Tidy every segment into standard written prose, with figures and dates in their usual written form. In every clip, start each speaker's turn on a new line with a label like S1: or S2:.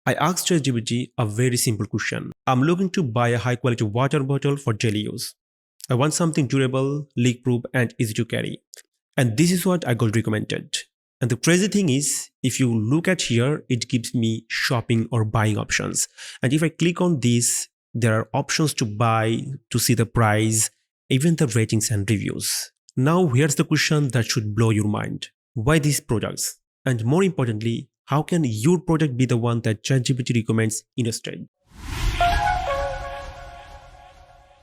S1: I asked ChatGPT a very simple question. I'm looking to buy a high quality water bottle for daily use. I want something durable, leak proof, and easy to carry. And this is what I got recommended. And the crazy thing is, if you look at here, it gives me shopping or buying options. And if I click on this, there are options to buy, to see the price, even the ratings and reviews. Now, here's the question that should blow your mind. Why these products? And more importantly, how can your product be the one that ChatGPT recommends instead?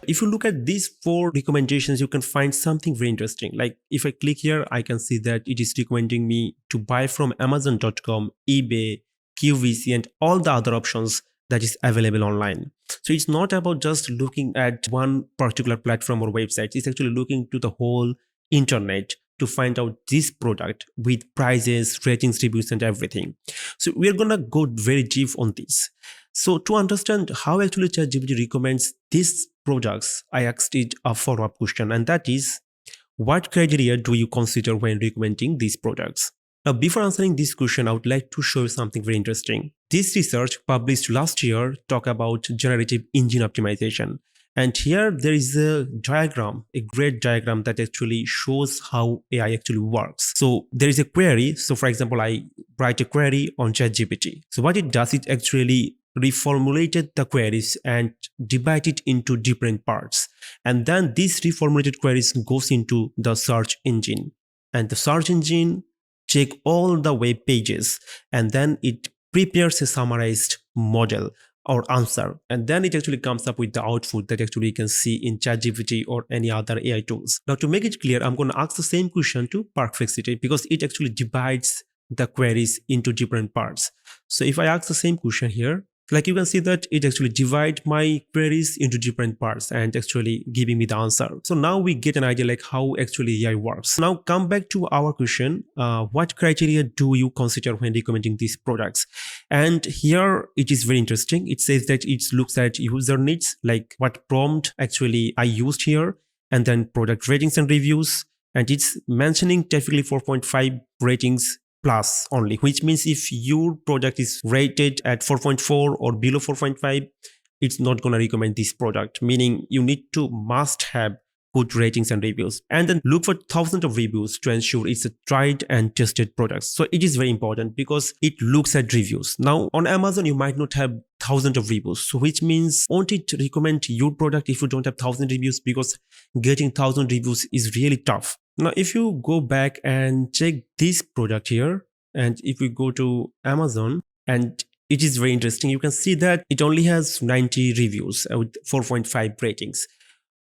S1: If you look at these 4 recommendations, you can find something very interesting. Like if I click here, I can see that it is recommending me to buy from Amazon.com, eBay, QVC, and all the other options that is available online. So it's not about just looking at one particular platform or website. It's actually looking to the whole internet to find out this product with prices, ratings, reviews, and everything. So we're gonna go very deep on this. So to understand how actually ChatGPT recommends these products, I asked it a follow-up question, and that is, what criteria do you consider when recommending these products? Now, before answering this question, I would like to show you something very interesting. This research published last year talk about generative engine optimization. And here there is a diagram, a great diagram that actually shows how AI actually works. So there is a query. So for example, I write a query on ChatGPT. So what it does, it actually reformulated the queries and divide it into different parts. And then these reformulated queries goes into the search engine. And the search engine check all the web pages, and then it prepares a summarized model or answer, and then it actually comes up with the output that actually you can see in ChatGPT or any other AI tools. Now, to make it clear, I'm going to ask the same question to Perplexity because it actually divides the queries into different parts. So if I ask the same question here, like you can see that it actually divides my queries into different parts and actually giving me the answer. So now we get an idea like how actually AI works. Now come back to our question. What criteria do you consider when recommending these products? And here it is very interesting. It says that it looks at user needs, like what prompt actually I used here, and then product ratings and reviews. And it's mentioning typically 4.5 ratings plus only, which means if your product is rated at 4.4 or below 4.5, it's not going to recommend this product, meaning you need to must have good ratings and reviews, and then look for thousands of reviews to ensure it's a tried and tested product. So it is very important because it looks at reviews. Now on Amazon, you might not have thousands of reviews, so which means won't it recommend your product if you don't have 1,000 reviews, because getting 1,000 reviews is really tough. Now, if you go back and check this product here, and if we go to Amazon, and it is very interesting, you can see that it only has 90 reviews with 4.5 ratings,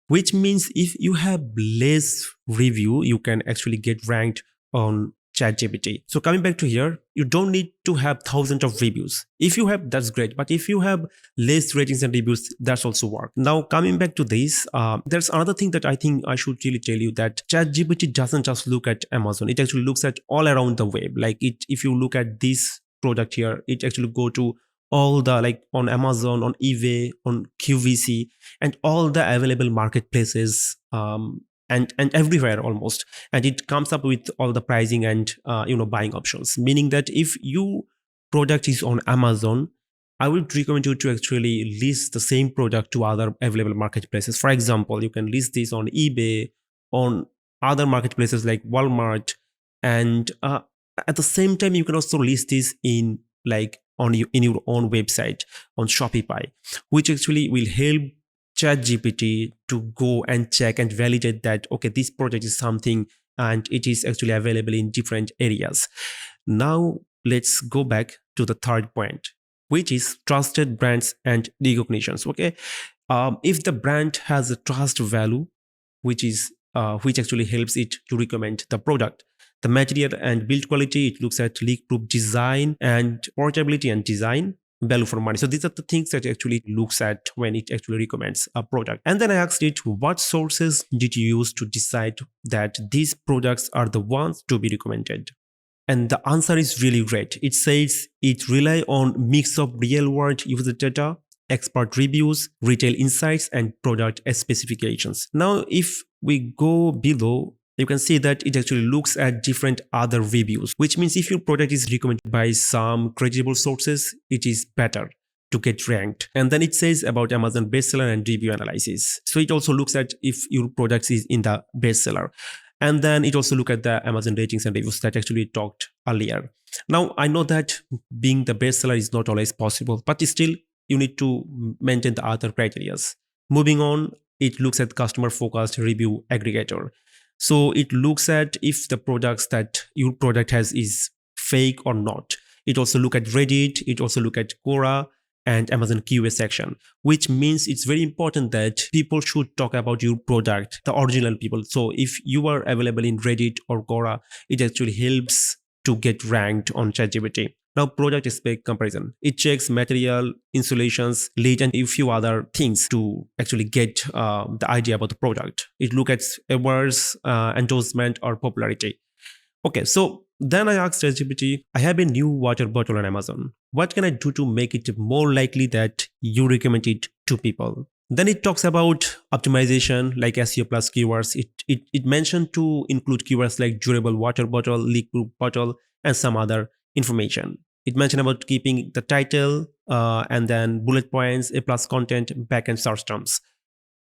S1: which means if you have less review, you can actually get ranked on ChatGPT. So coming back to here, you don't need to have thousands of reviews. If you have, that's great. But if you have less ratings and reviews, that's also work. Now coming back to this, there's another thing that I think I should really tell you, that ChatGPT doesn't just look at Amazon. It actually looks at all around the web. Like if you look at this product here, it actually go to all the, like on Amazon, on eBay, on QVC, and all the available marketplaces, and everywhere almost, and it comes up with all the pricing and buying options, meaning that if your product is on Amazon, I would recommend you to actually list the same product to other available marketplaces. For example, you can list this on eBay, on other marketplaces like Walmart, and at the same time you can also list this in in your own website on Shopify, which actually will help ChatGPT to go and check and validate that, okay, this project is something and it is actually available in different areas. Now let's go back to the third point, which is trusted brands and recognitions. Okay, if the brand has a trust value, which actually helps it to recommend the product. The material and build quality, it looks at leak-proof design and portability and design, value for money. So these are the things that it actually looks at when it actually recommends a product. And then I asked it, what sources did you use to decide that these products are the ones to be recommended? And the answer is really great. It says it rely on mix of real-world user data, expert reviews, retail insights, and product specifications. Now, if we go below, you can see that it actually looks at different other reviews, which means if your product is recommended by some credible sources, it is better to get ranked. And then it says about Amazon bestseller and review analysis. So it also looks at if your product is in the bestseller. And then it also look at the Amazon ratings and reviews that actually talked earlier. Now, I know that being the bestseller is not always possible, but still you need to maintain the other criteria. Moving on, it looks at customer focused review aggregator. So it looks at if the products that your product has is fake or not. It also look at Reddit, it also look at Quora and Amazon QA section, which means it's very important that people should talk about your product, the original people. So if you are available in Reddit or Quora, it actually helps to get ranked on ChatGPT. Now, product spec comparison. It checks material, insulations, lead, and a few other things to actually get the idea about the product. It looks at awards, endorsement, or popularity. Okay, so then I asked ChatGPT, I have a new water bottle on Amazon. What can I do to make it more likely that you recommend it to people? Then it talks about optimization like SEO plus keywords. It mentioned to include keywords like durable water bottle, leak-proof bottle, and some other information. It mentioned about keeping the title and then bullet points, A plus content, backend search terms.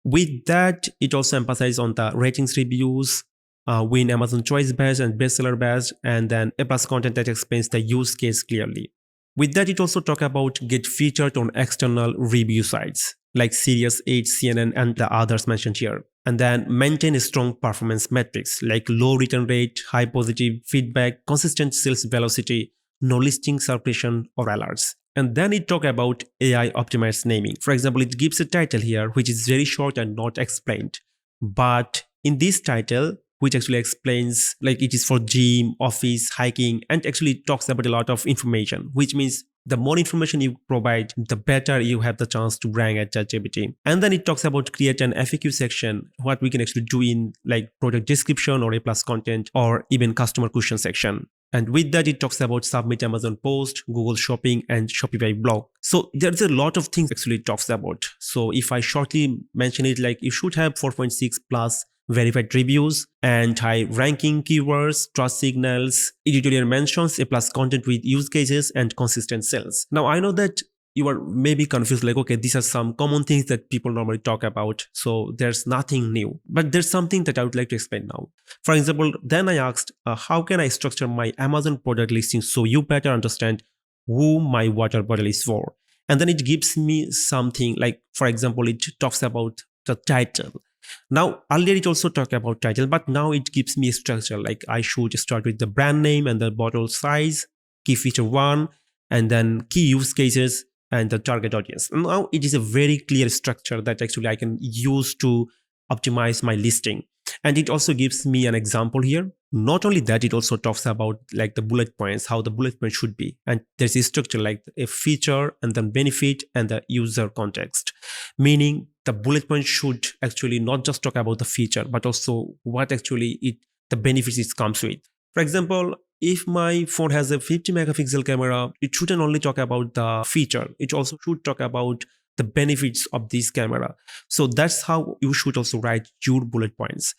S1: With that, it also emphasized on the ratings reviews, win Amazon Choice Badge and Bestseller Badge, and then A plus content that explains the use case clearly. With that, it also talk about get featured on external review sites like Sirius 8, CNN, and the others mentioned here. And then maintain a strong performance metrics like low return rate, high positive feedback, consistent sales velocity, no listing suppression or alerts. And then it talk about AI optimized naming. For example, it gives a title here which is very short and not explained. But in this title, which actually explains like it is for gym, office, hiking, and actually talks about a lot of information, which means the more information you provide, the better you have the chance to rank at ChatGPT. And then it talks about create an FAQ section, what we can actually do in like product description or A plus content or even customer question section. And with that, it talks about submit Amazon post, Google Shopping, and Shopify blog. So there's a lot of things actually it talks about. So if I shortly mention it, like you should have 4.6 plus verified reviews and high ranking keywords, trust signals, editorial mentions, A plus content with use cases, and consistent sales. Now I know that you are maybe confused, like, okay, these are some common things that people normally talk about. So there's nothing new, but there's something that I would like to explain now. For example, then I asked, how can I structure my Amazon product listing so you better understand who my water bottle is for? And then it gives me something like, for example, it talks about the title. Now, earlier it also talked about title, but now it gives me a structure. Like I should start with the brand name and the bottle size, key feature one, and then key use cases and the target audience. Now it is a very clear structure that actually I can use to optimize my listing. And it also gives me an example here. Not only that, it also talks about like the bullet points, how the bullet points should be. And there's a structure like a feature and then benefit and the user context, meaning the bullet point should actually not just talk about the feature, but also what actually the benefits it comes with. For example, if my phone has a 50 megapixel camera, it shouldn't only talk about the feature. It also should talk about the benefits of this camera. So that's how you should also write your bullet points.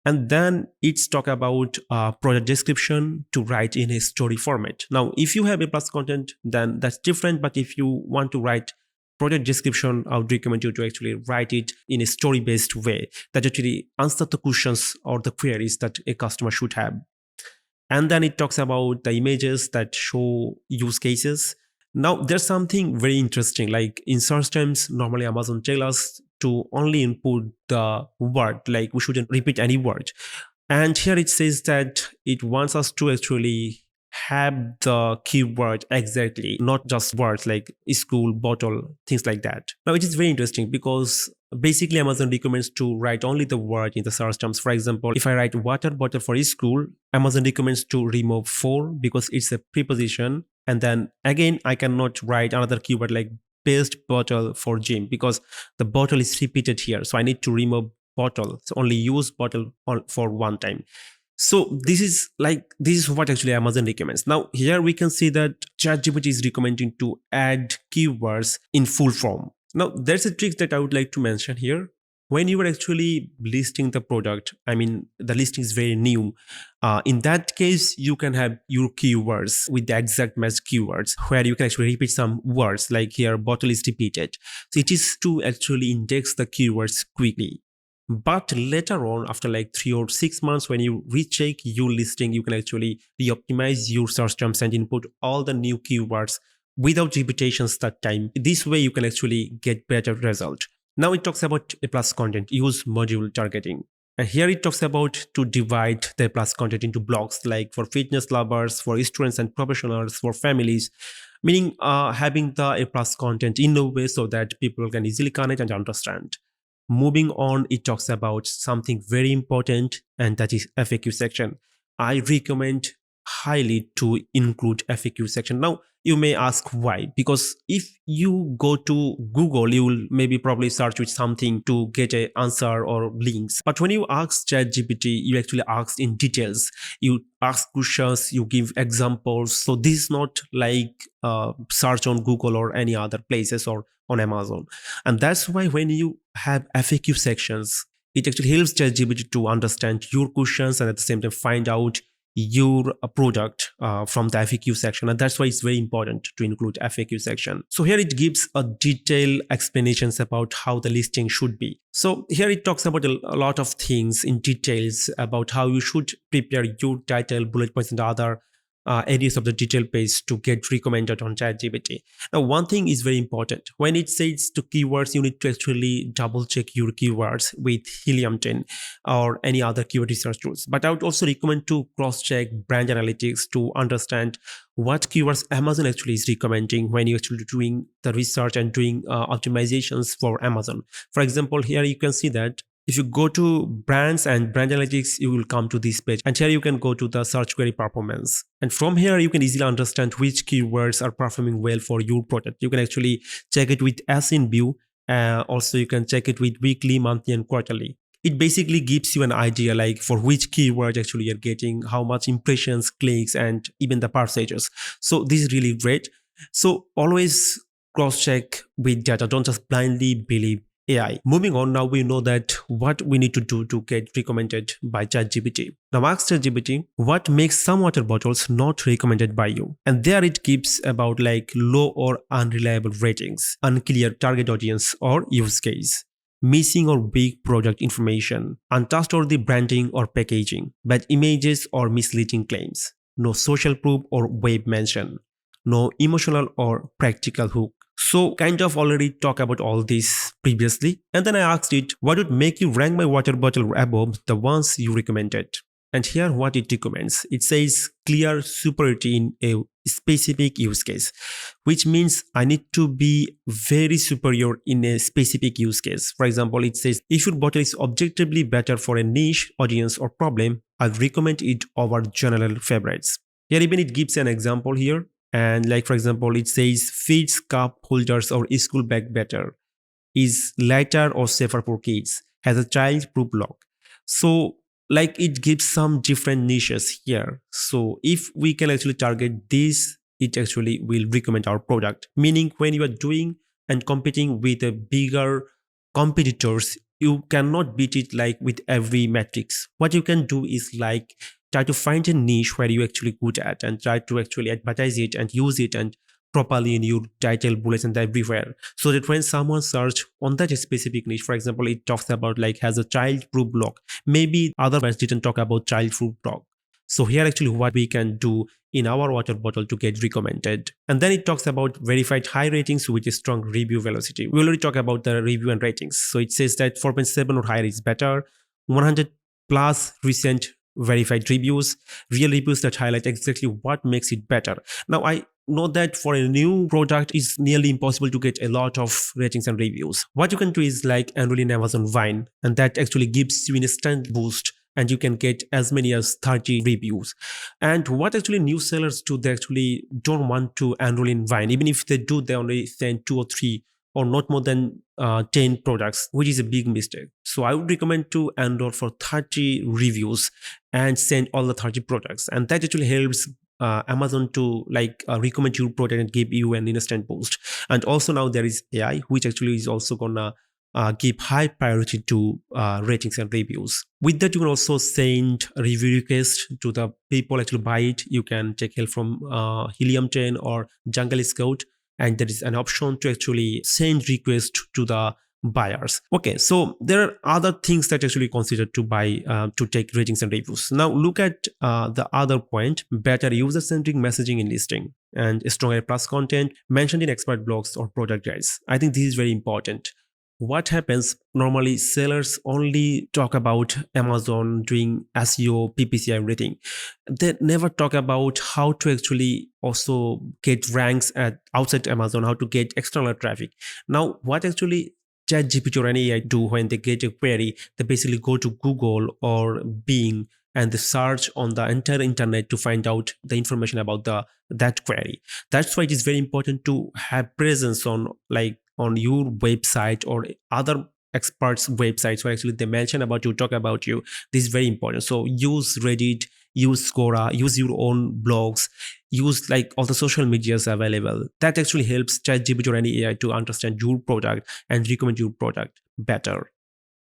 S1: And then it's talk about product description to write in a story format. Now, if you have A plus content, then that's different. But if you want to write product description, I would recommend you to actually write it in a story-based way that actually answer the questions or the queries that a customer should have. And then it talks about the images that show use cases. Now, there's something very interesting. Like in search terms, normally Amazon tells us to only input the word, like we shouldn't repeat any word. And here it says that it wants us to actually have the keyword exactly, not just words like school, bottle, things like that. Now, it is very interesting because basically Amazon recommends to write only the word in the search terms. For example, if I write water bottle for school, Amazon recommends to remove for because it's a preposition. And then again, I cannot write another keyword like best bottle for gym because the bottle is repeated here. So I need to remove bottle. So only use bottle for one time. So this is what actually Amazon recommends. Now here we can see that ChatGPT is recommending to add keywords in full form. Now there's a trick that I would like to mention here. when you are actually listing the product, I mean, the listing is very new. In that case, you can have your keywords with the exact match keywords where you can actually repeat some words like here, bottle is repeated. So it is to actually index the keywords quickly. But later on, after like 3 or 6 months, when you recheck your listing, you can actually re-optimize your search terms and input all the new keywords without repetitions that time. This way, you can actually get better result. Now it talks about A plus content, use module targeting. And here it talks about to divide the A plus content into blocks like for fitness lovers, for students and professionals, for families, meaning having the A plus content in a way so that people can easily connect and understand. Moving on, it talks about something very important, and that is FAQ section. I recommend highly to include FAQ section. Now, you may ask why, because if you go to Google, you will maybe probably search with something to get an answer or links. But when you ask ChatGPT, you actually ask in details. You ask questions, you give examples. So this is not like search on Google or any other places or on Amazon. And that's why when you have FAQ sections, it actually helps ChatGPT to understand your questions and at the same time find out your product from the FAQ section. And that's why it's very important to include FAQ section. So here it gives a detailed explanations about how the listing should be. So here it talks about a lot of things in details about how you should prepare your title, bullet points, and other areas of the detail page to get recommended on ChatGPT. Now, one thing is very important. When it says to keywords, you need to actually double check your keywords with Helium 10 or any other keyword research tools. But I would also recommend to cross-check brand analytics to understand what keywords Amazon actually is recommending when you're actually doing the research and doing optimizations for Amazon. For example, here you can see that if you go to brands and brand analytics, you will come to this page. And here you can go to the search query performance. And from here, you can easily understand which keywords are performing well for your product. You can actually check it with as in view. Also, you can check it with weekly, monthly, and quarterly. It basically gives you an idea like for which keyword actually you're getting, how much impressions, clicks, and even the percentages. So this is really great. So always cross-check with data. Don't just blindly believe AI. Moving on, now we know that what we need to do to get recommended by ChatGPT. Now ask ChatGPT what makes some water bottles not recommended by you. And there it gives about like low or unreliable ratings, unclear target audience or use case, missing or weak product information, untrustworthy branding or packaging, bad images or misleading claims, no social proof or web mention, no emotional or practical hook. So kind of already talked about all this previously. And then I asked it, what would make you rank my water bottle above the ones you recommended? And here what it recommends. It says clear superiority in a specific use case, which means I need to be very superior in a specific use case. For example, it says if your bottle is objectively better for a niche audience or problem, I'd recommend it over general favorites. Here even it gives an example here. And like for example, it says fits cup holders or school bag better, is lighter or safer for kids, has a child-proof lock. So like it gives some different niches here. So if we can actually target this, it actually will recommend our product. Meaning when you are doing and competing with a bigger competitors, you cannot beat it like with every metrics. What you can do is like try to find a niche where you're actually good at and try to actually advertise it and use it and properly in your title, bullets, and everywhere, so that when someone search on that specific niche, for example, it talks about like has a child-proof lock, maybe other ones didn't talk about child-proof lock. So here actually what we can do in our water bottle to get recommended. And then it talks about verified high ratings with a strong review velocity. We already talked about the review and ratings. So it says that 4.7 or higher is better, 100 plus recent verified reviews, real reviews that highlight exactly what makes it better. Now I know that for a new product it's nearly impossible to get a lot of ratings and reviews. What you can do is like enroll in Amazon Vine, and that actually gives you an instant boost and you can get as many as 30 reviews. And what actually new sellers do, they actually don't want to enroll in Vine. Even if they do, they only send 2 or 3 or not more than 10 products, which is a big mistake. So I would recommend to enroll for 30 reviews and send all the 30 products. And that actually helps Amazon to like recommend your product and give you an instant boost. And also now there is AI, which actually is also gonna give high priority to ratings and reviews. With that, you can also send a review request to the people actually buy it. You can take help from Helium 10 or Jungle Scout, and there is an option to actually send request to the buyers. Okay, so there are other things that actually considered to buy to take ratings and reviews. Now look at the other point: better user-centric messaging in listing and stronger plus content mentioned in expert blogs or product guides. I think this is very important. What happens normally, sellers only talk about Amazon doing SEO, PPC, everything. They never talk about how to actually also get ranks at outside Amazon, how to get external traffic. Now what actually ChatGPT or any AI do when they get a query, they basically go to Google or Bing and they search on the entire internet to find out the information about the that query. That's why it is very important to have presence on on your website or other experts websites where actually they mention about you, talk about you. This is very important. So use Reddit, use Quora, use your own blogs, use like all the social medias available. That actually helps ChatGPT or any AI to understand your product and recommend your product better.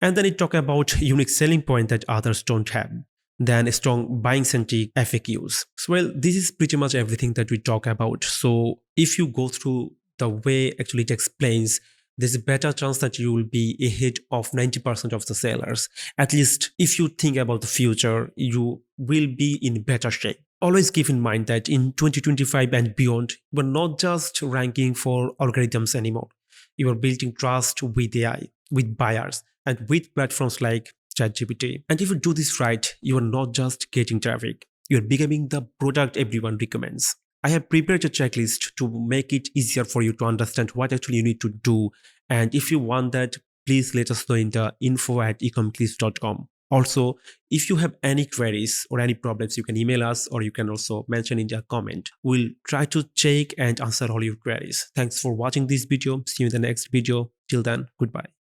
S1: And then it talk about unique selling point that others don't have, then strong buying centric FAQs. So well, this is pretty much everything that we talk about. So if you go through the way actually it explains, there's a better chance that you will be ahead of 90% of the sellers. At least if you think about the future, you will be in better shape. Always keep in mind that in 2025 and beyond, we're not just ranking for algorithms anymore. You are building trust with AI, with buyers, and with platforms like ChatGPT. And if you do this right, you are not just getting traffic, you are becoming the product everyone recommends. I have prepared a checklist to make it easier for you to understand what actually you need to do. And if you want that, please let us know in the info@ecomclips.com. Also, if you have any queries or any problems, you can email us or you can also mention in the comment. We'll try to check and answer all your queries. Thanks for watching this video. See you in the next video. Till then, goodbye.